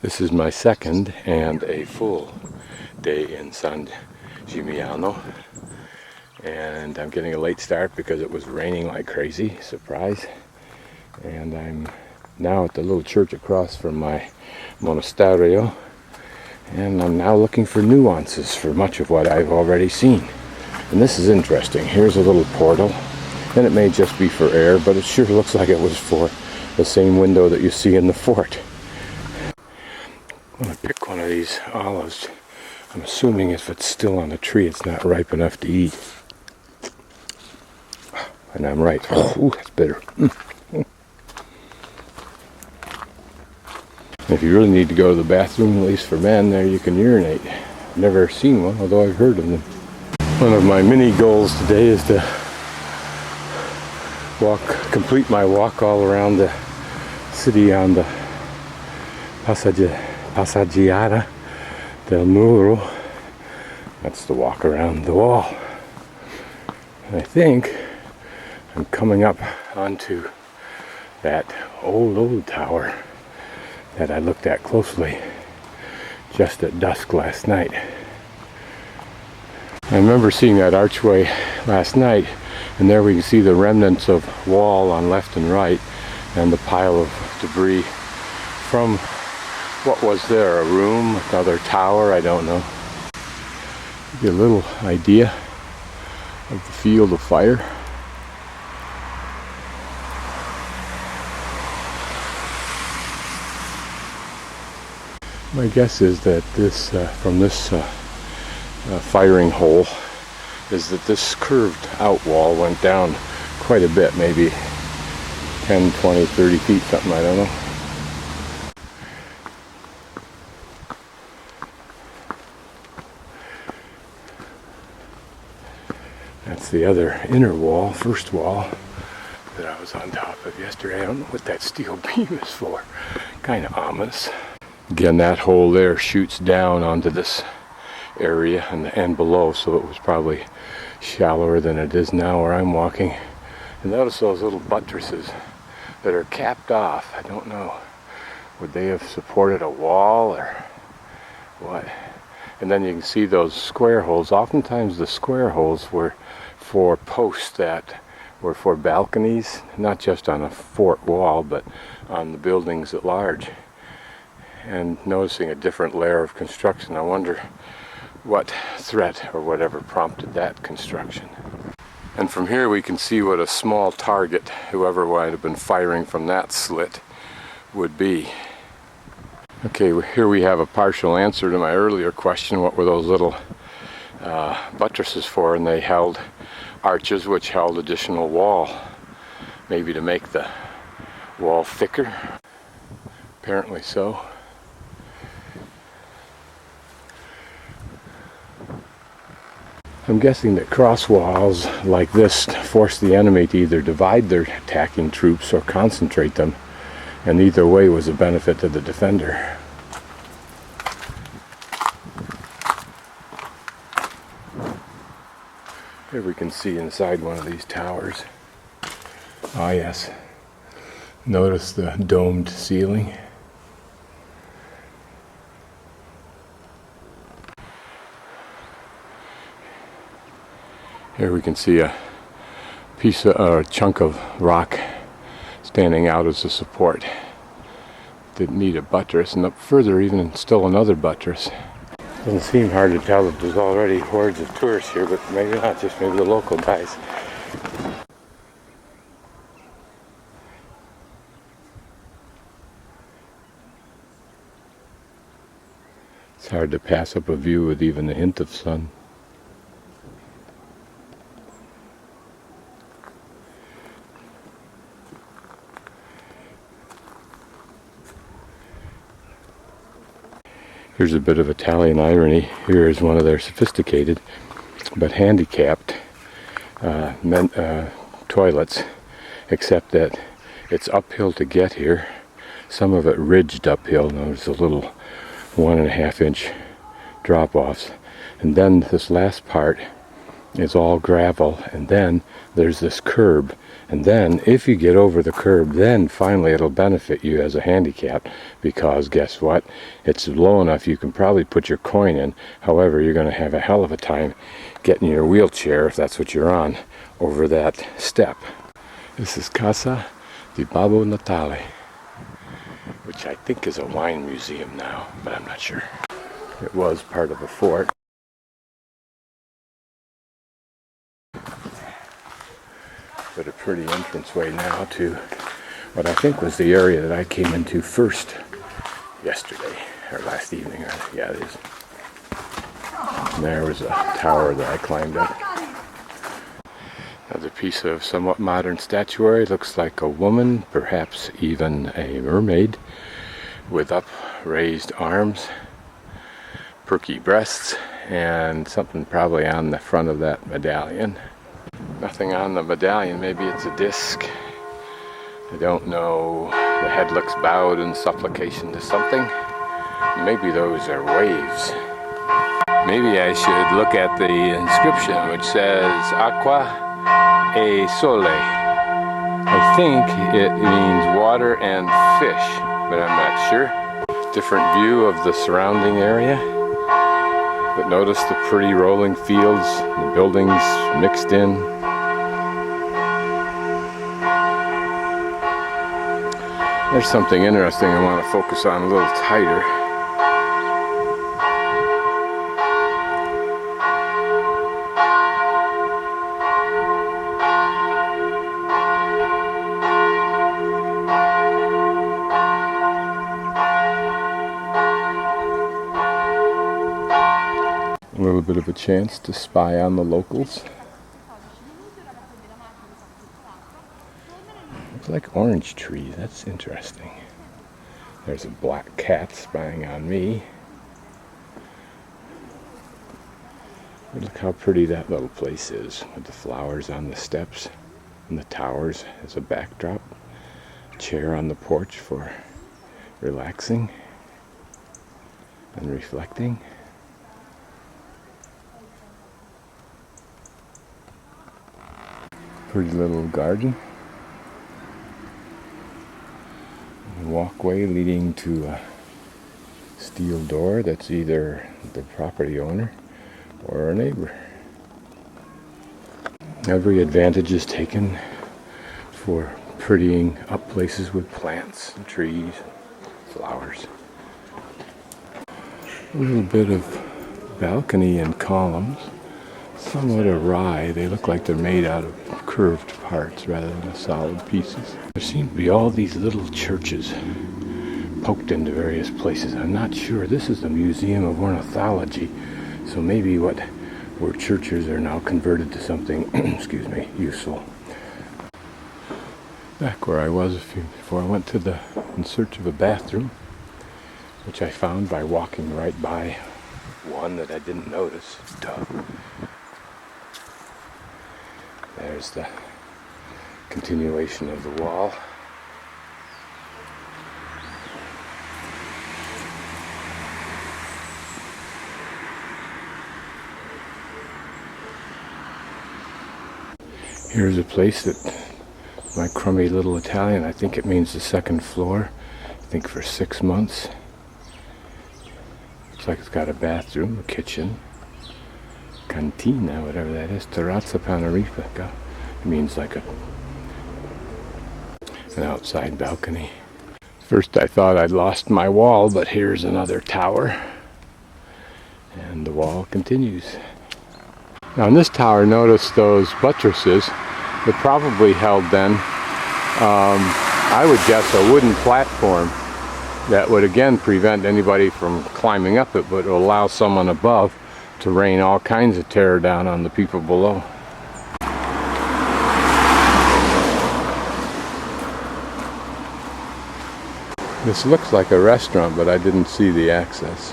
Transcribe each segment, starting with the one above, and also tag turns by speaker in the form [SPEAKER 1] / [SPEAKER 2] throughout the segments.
[SPEAKER 1] This is my second and a full day in San Gimignano, and I'm getting a late start because it was raining like crazy, surprise. And I'm now at the little church across from my monasterio, and I'm now looking for nuances for much of what I've already seen. And this is interesting. Here's a little portal, and it may just be for air, but it sure looks like it was for the same window that you see in the fort. I'm going to pick one of these olives. I'm assuming if it's still on the tree, it's not ripe enough to eat. And I'm right. Ooh, that's bitter. If you really need to go to the bathroom, at least for men, there you can urinate. I've never seen one, although I've heard of them. One of my mini goals today is to complete my walk all around the city on the Passeggiata del Muro. That's the walk around the wall. And I think I'm coming up onto that old tower that I looked at closely just at dusk last night. I remember seeing that archway last night, and there we can see the remnants of wall on left and right, and the pile of debris from what was there, a room, another tower, I don't know. Give you a little idea of the field of fire. My guess is that this, from this firing hole, is that this curved out wall went down quite a bit, maybe 10, 20, 30 feet, something, I don't know. That's the other inner wall, first wall, that I was on top of yesterday. I don't know what that steel beam is for. Kind of ominous. Again, that hole there shoots down onto this area and below, so it was probably shallower than it is now where I'm walking. And notice those little buttresses that are capped off. I don't know. Would they have supported a wall or what? And then you can see those square holes. Oftentimes the square holes were for posts that were for balconies, not just on a fort wall, but on the buildings at large. And noticing a different layer of construction, I wonder what threat or whatever prompted that construction. And from here we can see what a small target, whoever might have been firing from that slit, would be. Okay, here we have a partial answer to my earlier question, what were those little buttresses for, and they held arches which held additional wall, maybe to make the wall thicker. Apparently so. I'm guessing that cross walls like this force the enemy to either divide their attacking troops or concentrate them, and either way was a benefit to the defender. Here we can see inside one of these towers. Ah yes, notice the domed ceiling. Here we can see a piece of, a chunk of rock standing out as a support. Didn't need a buttress, and up further even still another buttress. Doesn't seem hard to tell that there's already hordes of tourists here, but maybe not, just maybe the local guys. It's hard to pass up a view with even a hint of sun. Here's a bit of Italian irony. Here is one of their sophisticated but handicapped toilets, except that it's uphill to get here. Some of it ridged uphill. Now there's a little 1.5 inch drop-offs, and then this last part is all gravel, and then there's this curb, and then if you get over the curb, then finally it'll benefit you as a handicap, because guess what, it's low enough you can probably put your coin in. However, you're going to have a hell of a time getting your wheelchair, if that's what you're on, over that step. This is Casa di Babbo Natale, which I think is a wine museum now, but I'm not sure. It was part of a fort. But a pretty entranceway now to what I think was the area that I came into first yesterday, or last evening. Yeah, it is. And there was a tower that I climbed up. Another piece of somewhat modern statuary. Looks like a woman, perhaps even a mermaid, with upraised arms, perky breasts, and something probably on the front of that medallion. Nothing on the medallion, maybe it's a disc. I don't know. The head looks bowed in supplication to something. Maybe those are waves. Maybe I should look at the inscription which says Aqua e Sole. I think it means water and fish, but I'm not sure. Different view of the surrounding area. But notice the pretty rolling fields, the buildings mixed in. There's something interesting I want to focus on a little tighter. A little bit of a chance to spy on the locals. Looks like orange trees. That's interesting. There's a black cat spying on me. But look how pretty that little place is, with the flowers on the steps and the towers as a backdrop. A chair on the porch for relaxing and reflecting. Pretty little garden. A walkway leading to a steel door that's either the property owner or a neighbor. Every advantage is taken for prettying up places with plants and trees, flowers. A little bit of balcony and columns, somewhat awry. They look like they're made out of curved parts rather than solid pieces. There seem to be all these little churches poked into various places. I'm not sure. This is the Museum of Ornithology, so maybe what were churches are now converted to something, excuse me, useful. Back where I was before I went in search of a bathroom, which I found by walking right by one that I didn't notice. Duh. There's the continuation of the wall. Here's a place that my crummy little Italian, I think it means the second floor. I think for 6 months. Looks like it's got a bathroom, a kitchen, cantina, whatever that is, terrazza panarifica. It means like an outside balcony. First I thought I'd lost my wall, but here's another tower. And the wall continues. Now in this tower, notice those buttresses that probably held then, I would guess, a wooden platform that would again prevent anybody from climbing up it, but will allow someone above to rain all kinds of terror down on the people below. This looks like a restaurant, but I didn't see the access.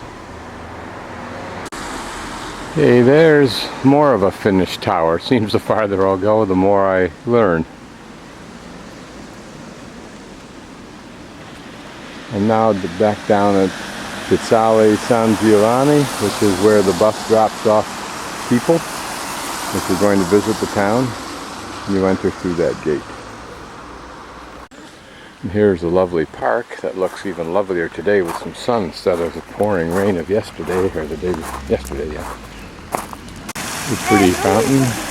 [SPEAKER 1] Hey, there's more of a finished tower. Seems the farther I'll go, the more I learn. And now back down at Piazza San Giovanni, which is where the bus drops off people. If you're going to visit the town, you enter through that gate. And here's a lovely park that looks even lovelier today with some sun instead of the pouring rain of yesterday, or the day before yesterday, yeah. A pretty fountain.